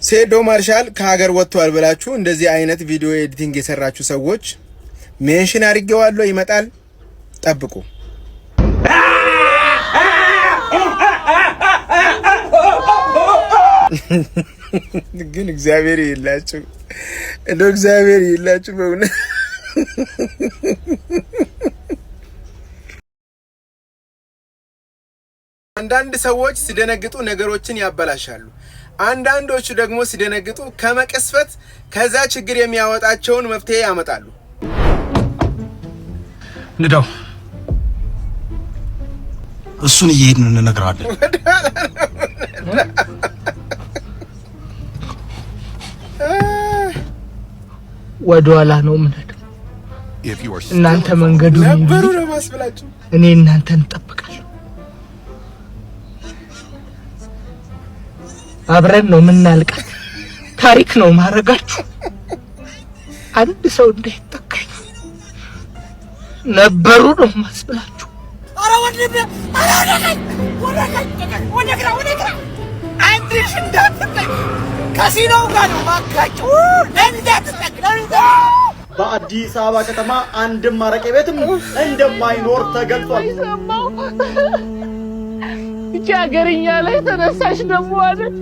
ሴዶ ማርሻል ከሀገር ወጥቷል ብላችሁ እንደዚህ አይነት ቪዲዮ ኤዲቲንግ የሰራችሁ ሰዎች ሜንሽን አድርጌዋለሁ፣ ይመጣል፣ ጠብቁ። ግን እግዚአብሔር ይላችሁ እንደው እግዚአብሔር ይላችሁ በእውነት አንዳንድ ሰዎች ሲደነግጡ ነገሮችን ያበላሻሉ። አንዳንዶቹ ደግሞ ሲደነግጡ ከመቀስፈት ከዛ ችግር የሚያወጣቸውን መፍትሄ ያመጣሉ። ንዳው እሱን እየሄድን እንነግራለን። ወደኋላ ነው የምንሄደው። እናንተ መንገዱን ነበሩ ነው ማስብላችሁ። እኔ እናንተን እጠብቃለሁ። አብረን ነው የምናልቀው። ታሪክ ነው ማረጋችሁ። አንድ ሰው እንዳይተካኝ ነበሩ ነው ማስብላችሁ። አረ ወንድም ወደግራ አንድሽ እንዳትጠቅ ካሲኖው ጋር ነው ማካጩ እንዳትጠቅ። በአዲስ አበባ ከተማ አንድም አረቄ ቤትም እንደማይኖር ተገልጿል። እቺ ሀገርኛ ላይ ተነሳሽ ደግሞ አይደል?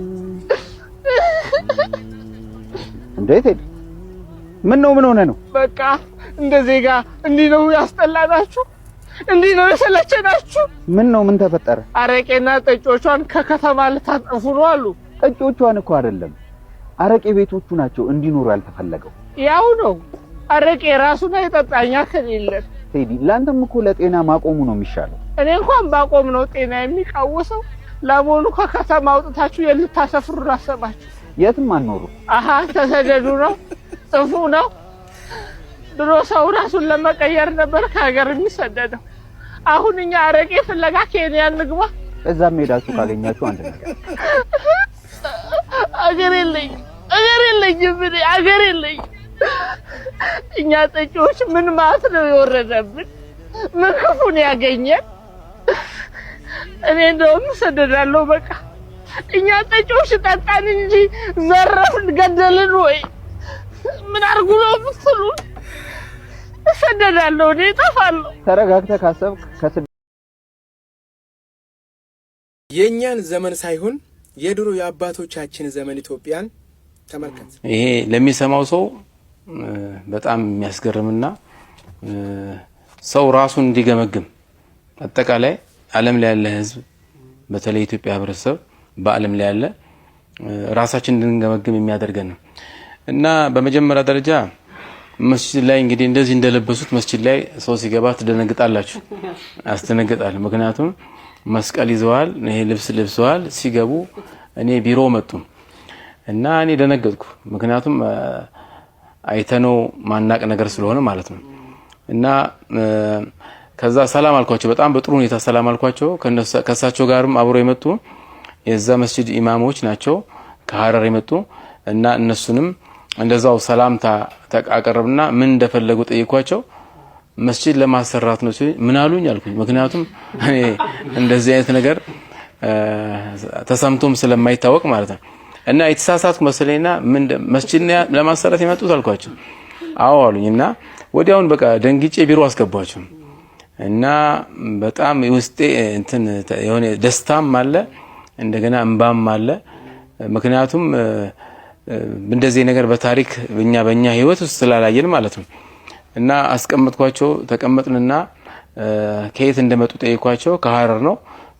እንዴት ምን ሆነ ነው? በቃ እንደ ዜጋ እንዲህ ነው ያስጠላናችሁ? እንዲህ ነው የሰለቸናችሁ? ምን ተፈጠረ? አረቄና ጠጮቿን ከከተማ ልታጠፉ ነው አሉ። ጠጮቿን እኮ አይደለም አረቄ ቤቶቹ ናቸው እንዲኖሩ ያልተፈለገው። ያው ነው አረቄ ራሱን አይጠጣኛ ከሌለን። ቴዲ ላንተም እኮ ለጤና ማቆሙ ነው የሚሻለው። እኔ እንኳን ባቆም ነው ጤና የሚቃወሰው። ለሞኑ ከከተማ አውጥታችሁ የልታሰፍሩ አሰባችሁ? የትም አንኖሩ። አሃ ተሰደዱ ነው ጥፉ ነው። ድሮ ሰው ራሱን ለመቀየር ነበር ከሀገር የሚሰደደው። አሁን እኛ አረቄ ፍለጋ ኬንያ እንግባ። እዛም ሄዳችሁ ካገኛችሁ አንድ ነገር። አገር የለኝ። እኛ ጠጪዎች ምን ማለት ነው የወረደብን? ምን ክፉን ያገኘን? እኔ እንደውም ሰደዳለሁ በቃ። እኛ ጠጪዎች ጠጣን እንጂ ዘረፍን ገደልን ወይ ምን አርጉ ነው የምትሉን? ሰደዳለሁ እኔ እጠፋለሁ። ተረጋግተህ ካሰብክ የኛን ዘመን ሳይሆን የድሮ የአባቶቻችን ዘመን ኢትዮጵያን ተመልከት። ይሄ ለሚሰማው ሰው በጣም የሚያስገርምና ሰው ራሱን እንዲገመግም አጠቃላይ ዓለም ላይ ያለ ህዝብ በተለይ ኢትዮጵያ ህብረተሰብ በዓለም ላይ ያለ ራሳችን እንድንገመግም የሚያደርገን ነው እና በመጀመሪያ ደረጃ መስጂድ ላይ እንግዲህ እንደዚህ እንደለበሱት መስጂድ ላይ ሰው ሲገባ ትደነግጣላችሁ፣ ያስደነግጣል። ምክንያቱም መስቀል ይዘዋል፣ ይሄ ልብስ ለብሰዋል። ሲገቡ እኔ ቢሮ መጡ እና እኔ ደነገጥኩ። ምክንያቱም አይተነው ማናቅ ነገር ስለሆነ ማለት ነው። እና ከዛ ሰላም አልኳቸው፣ በጣም በጥሩ ሁኔታ ሰላም አልኳቸው። ከሳቸው ጋርም አብሮ የመጡ የዛ መስጂድ ኢማሞች ናቸው ከሐረር የመጡ እና እነሱንም እንደዛው ሰላምታ ተቃቀረብና ምን እንደፈለጉ ጠይቋቸው። መስጂድ ለማሰራት ነው ሲል ምን አሉኝ አልኩኝ። ምክንያቱም እኔ እንደዚህ አይነት ነገር ተሰምቶም ስለማይታወቅ ማለት ነው። እና የተሳሳትኩ መሰለኝና ምን መስጂድ ለማሰራት የመጡት አልኳቸው። አዎ አሉኝና ወዲያውን በቃ ደንግጬ ቢሮ አስገባቸው እና በጣም ውስጤ እንትን የሆነ ደስታም አለ እንደገና እንባም አለ። ምክንያቱም እንደዚህ ነገር በታሪክ በእኛ ህይወት ውስጥ ስላላየን ማለት ነው። እና አስቀመጥኳቸው። ተቀመጥንና ከየት እንደመጡ ጠይቋቸው። ከሐረር ነው።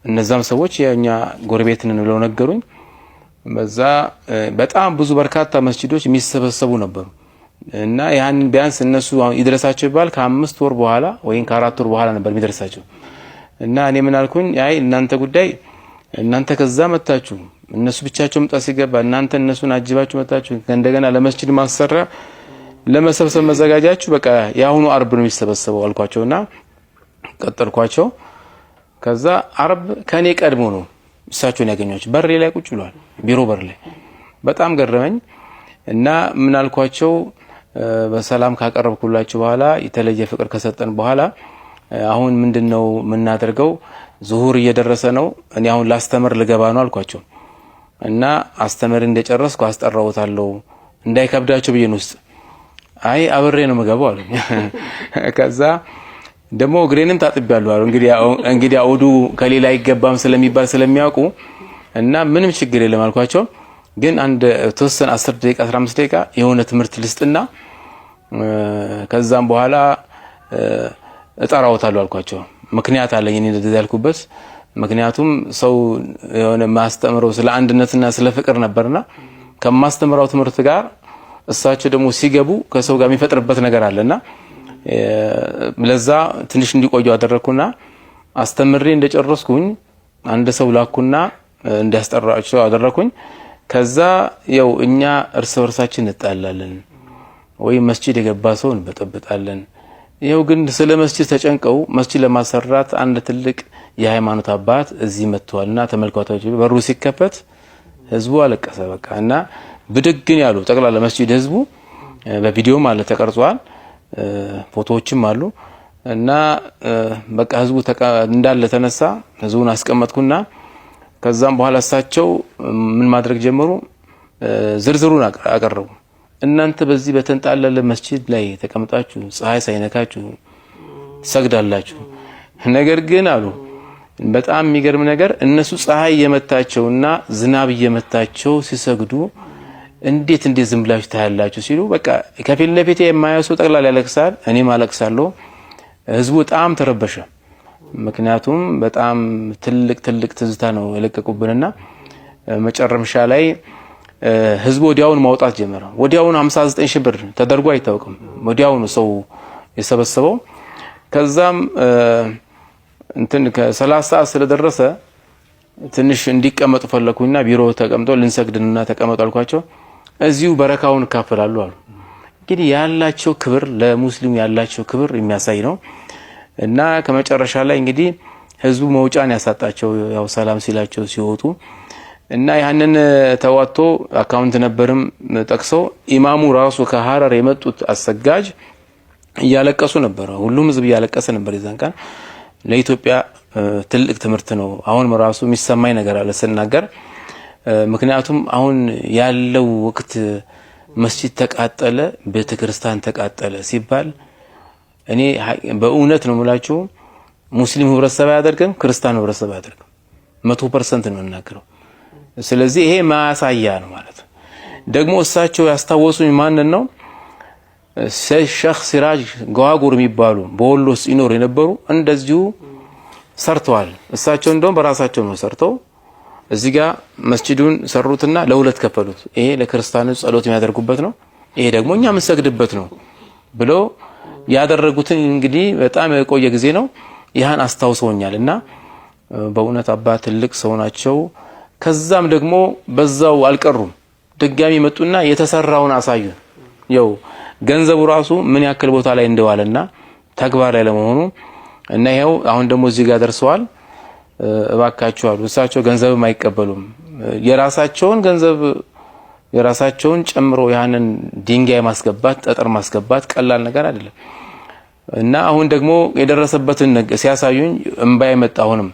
እነዛም ሰዎች የኛ ጎረቤት ነን ብለው ነገሩኝ። በዛ በጣም ብዙ በርካታ መስጂዶች የሚሰበሰቡ ነበሩ እና ያን ቢያንስ እነሱ ይድረሳቸው ይባል ከ5 ወር በኋላ ወይም ከ4 ወር በኋላ ነበር የሚደርሳቸው። እና እኔ ምን አልኩኝ፣ አይ እናንተ ጉዳይ እናንተ ከዛ መጣችሁ እነሱ ብቻቸው መጣ ሲገባ እናንተ እነሱን አጅባችሁ መጣችሁ እንደገና ለመስጂድ ማሰራ ለመሰብሰብ መዘጋጃችሁ በቃ ያሁኑ አርብ ነው የሚሰበሰበው አልኳቸውና ቀጠልኳቸው። ከዛ አርብ ከኔ ቀድሞ ነው እሳቸውን ያገኛቸው። በር ላይ ቁጭ ብሏል፣ ቢሮ በር ላይ። በጣም ገረመኝ እና ምን አልኳቸው፣ በሰላም ካቀረብኩላችሁ በኋላ የተለየ ፍቅር ከሰጠን በኋላ አሁን ምንድነው የምናደርገው? ዙሁር እየደረሰ ነው፣ እኔ አሁን ላስተምር ልገባ ነው አልኳቸው። እና አስተምር እንደጨረስኩ አስጠራውታለሁ እንዳይከብዳቸው ብዬ ነው ውስጥ አይ አብሬ ነው መገባው አለኝ። ከዛ ደሞ እግሬንም ታጥቤያለሁ አሉ። እንግዲህ አውዱ ከሌላ አይገባም ስለሚባል ስለሚያውቁ እና ምንም ችግር የለም አልኳቸው። ግን አንድ ተወሰነ 10 ደቂቃ 15 ደቂቃ የሆነ ትምህርት ልስጥና ከዛም በኋላ እጠራውታለሁ አልኳቸው። ምክንያት አለኝ እኔ እንደዛ ያልኩበት ምክንያቱም ሰው የሆነ ማስተምረው ስለ አንድነትና ስለ ፍቅር ነበርና ከማስተምራው ትምህርት ጋር እሳቸው ደግሞ ሲገቡ ከሰው ጋር የሚፈጥርበት ነገር አለና ለዛ ትንሽ እንዲቆዩ አደረኩና አስተምሬ እንደጨረስኩኝ አንድ ሰው ላኩና እንዲያስጠራቸው አደረኩኝ። ከዛ ያው እኛ እርስ በርሳችን እንጣላለን ወይ መስጂድ የገባ ሰው እንበጠብጣለን። ይሄው ግን ስለ መስጂድ ተጨንቀው መስጂድ ለማሰራት አንድ ትልቅ የሃይማኖት አባት እዚህ መጥቷልና ተመልካቾች በሩ ሲከፈት ህዝቡ አለቀሰ በቃ እና ብድግን ያሉ ጠቅላላ መስጂድ ህዝቡ በቪዲዮ ማለት ተቀርጿል ፎቶዎችም አሉ እና በቃ ህዝቡ እንዳለ ተነሳ ህዝቡን አስቀመጥኩና ከዛም በኋላ እሳቸው ምን ማድረግ ጀመሩ ዝርዝሩን አቀረቡ። እናንተ በዚህ በተንጣለለ መስጂድ ላይ ተቀምጣችሁ ፀሐይ ሳይነካችሁ ሰግዳላችሁ ነገር ግን አሉ በጣም የሚገርም ነገር እነሱ ፀሐይ የመታቸውና ዝናብ የመታቸው ሲሰግዱ እንዴት ዝም ብላችሁ ታያላችሁ ሲሉ በቃ ከፊል ለፊት የማያሱ ጠቅላላ ያለቅሳል እኔም አለቅሳለሁ። ህዝቡ በጣም ተረበሸ። ምክንያቱም በጣም ትልቅ ትዝታ ነው የለቀቁብንና መጨረሻ ላይ ህዝቡ ወዲያውን ማውጣት ጀመረ። ወዲያውን 59 ሺህ ብር ተደርጎ አይታወቅም ወዲያውን ሰው የሰበሰበው። ከዛም እንትን ከ30 ሰዓት ስለደረሰ ትንሽ እንዲቀመጡ ፈለኩና ቢሮ ተቀምጠው ልንሰግድና ተቀመጡ አልኳቸው። እዚሁ በረካውን ካፈላሉ አሉ። እንግዲህ ያላቸው ክብር ለሙስሊም ያላቸው ክብር የሚያሳይ ነው። እና ከመጨረሻ ላይ እንግዲህ ህዝቡ መውጫን ያሳጣቸው ያው ሰላም ሲላቸው ሲወጡ እና ያንን ተዋቶ አካውንት ነበርም ጠቅሰው ኢማሙ ራሱ ከሐረር የመጡት አሰጋጅ እያለቀሱ ነበር። ሁሉም ህዝብ እያለቀሰ ነበር ይዛን ቀን። ለኢትዮጵያ ትልቅ ትምህርት ነው። አሁን ራሱ የሚሰማኝ ነገር አለ ስናገር ምክንያቱም አሁን ያለው ወቅት መስጂድ ተቃጠለ ቤተክርስቲያን ተቃጠለ ሲባል እኔ በእውነት ነው የምላችሁ ሙስሊም ህብረተሰብ ያደርገም ክርስቲያን ህብረተሰብ ያደርገም 100% ነው እናገረው። ስለዚህ ይሄ ማሳያ ነው ማለት ደግሞ እሳቸው ያስታወሱኝ ማን ነው ሼህ ሲራጅ ጓጉር የሚባሉ በወሎ ሲኖር የነበሩ እንደዚሁ ሰርተዋል። እሳቸው እንደውም በራሳቸው ነው ሰርተው እዚህ ጋር መስጂዱን ሰሩትና ለሁለት ከፈሉት። ይሄ ለክርስቲያኖች ጸሎት የሚያደርጉበት ነው ይሄ ደግሞ እኛ የምንሰግድበት ነው ብሎ ያደረጉትን እንግዲህ በጣም የቆየ ጊዜ ነው። ይሃን አስተዋውሰውኛልና በእውነት አባት ትልቅ ሰው ናቸው። ከዛም ደግሞ በዛው አልቀሩም ድጋሚ መጡና የተሰራውን አሳዩን። ያው ገንዘቡ ራሱ ምን ያክል ቦታ ላይ እንደዋለና ተግባር ላይ ለመሆኑ እና ይሄው አሁን ደግሞ እዚህ ጋር ደርሰዋል። እባካችሁ አሉ እሳቸው ገንዘብም አይቀበሉም የራሳቸውን ገንዘብ የራሳቸውን ጨምሮ ያንን ድንጋይ ማስገባት ጠጠር ማስገባት ቀላል ነገር አይደለም። እና አሁን ደግሞ የደረሰበትን ሲያሳዩኝ እንባይ መጣሁንም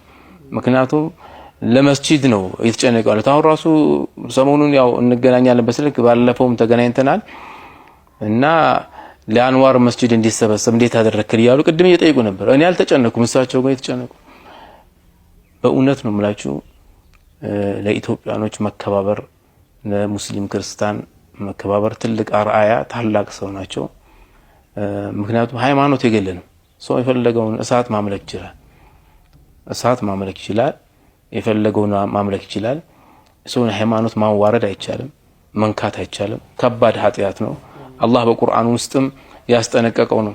ምክንያቱም ለመስጂድ ነው የተጨነቀው። አሁን ራሱ ሰሞኑን ያው እንገናኛለን በስልክ ባለፈውም ተገናኝተናል እና ለአንዋር መስጂድ እንዲሰበሰብ እንዴት አደረክል ይያሉ ቅድም እየጠየቁ ነበር። እኔ አልተጨነኩም እሳቸው ጋር የተጨነቁ በእውነት ነው የምላችሁ ለኢትዮጵያኖች መከባበር ለሙስሊም ክርስቲያን መከባበር ትልቅ አርአያ ታላቅ ሰው ናቸው። ምክንያቱም ሃይማኖት የገለንም ሰው የፈለገውን እሳት ማምለክ ይችላል የፈለገውን ማምለክ ይችላል። ሰውን ሃይማኖት ማዋረድ አይቻልም መንካት አይቻልም ከባድ ኃጢያት ነው። አላህ በቁርአን ውስጥም ያስጠነቀቀው ነው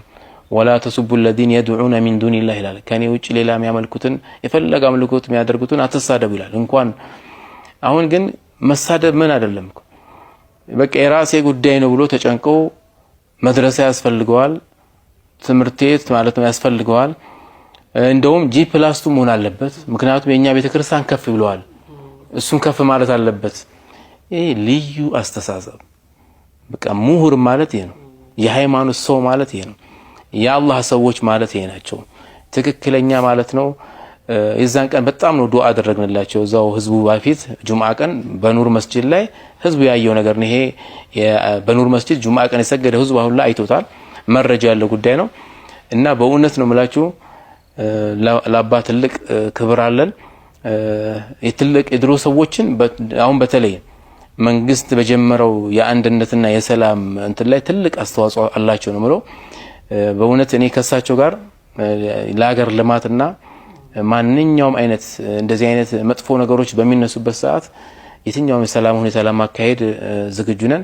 ወላ ተሱቡ الذين يدعون من دون الله ይላል። ከኔ ውጭ ሌላ የሚያመልኩትን የፈለገ አምልኮት የሚያደርጉትን አትሳደቡ ይላል። እንኳን አሁን ግን መሳደብ ምን አይደለም በቃ የራሴ ጉዳይ ነው ብሎ ተጨንቀው መድረሳ ያስፈልገዋል ትምህርት ቤት ማለት ነው ያስፈልገዋል። እንደውም G+2 መሆን አለበት ምክንያቱም የኛ ቤተክርስቲያን ከፍ ብለዋል እሱን ከፍ ማለት አለበት። ይሄ ልዩ አስተሳሰብ በቃ ምሁር ማለት ይሄ ነው የሃይማኖት ሰው ማለት ይሄ ነው የአላህ ሰዎች ማለት ይሄ ናቸው ትክክለኛ ማለት ነው። የዛን ቀን በጣም ነው ዱዓ አደረግንላቸው እዛው ህዝቡ ባፊት ጁምዓ ቀን በኑር መስጂድ ላይ ህዝቡ ያየው ነገር ነው። ይሄ በኑር መስጂድ ጁምዓ ቀን የሰገደ ህዝቡ አሁን ላይ አይቶታል። መረጃ ያለው ጉዳይ ነው እና በእውነት ነው የምላችሁ ለአባ ትልቅ ክብር አለን። የትልቅ የድሮ ሰዎችን አሁን በተለይ መንግስት በጀመረው የአንድነትና የሰላም እንትን ላይ ትልቅ አስተዋጽኦ አላቸው ነው ማለት። በእውነት እኔ ከሳቸው ጋር ለሀገር ልማትና ማንኛውም አይነት እንደዚህ አይነት መጥፎ ነገሮች በሚነሱበት ሰዓት የትኛውም የሰላም ሁኔታ ለማካሄድ ዝግጁ ነን።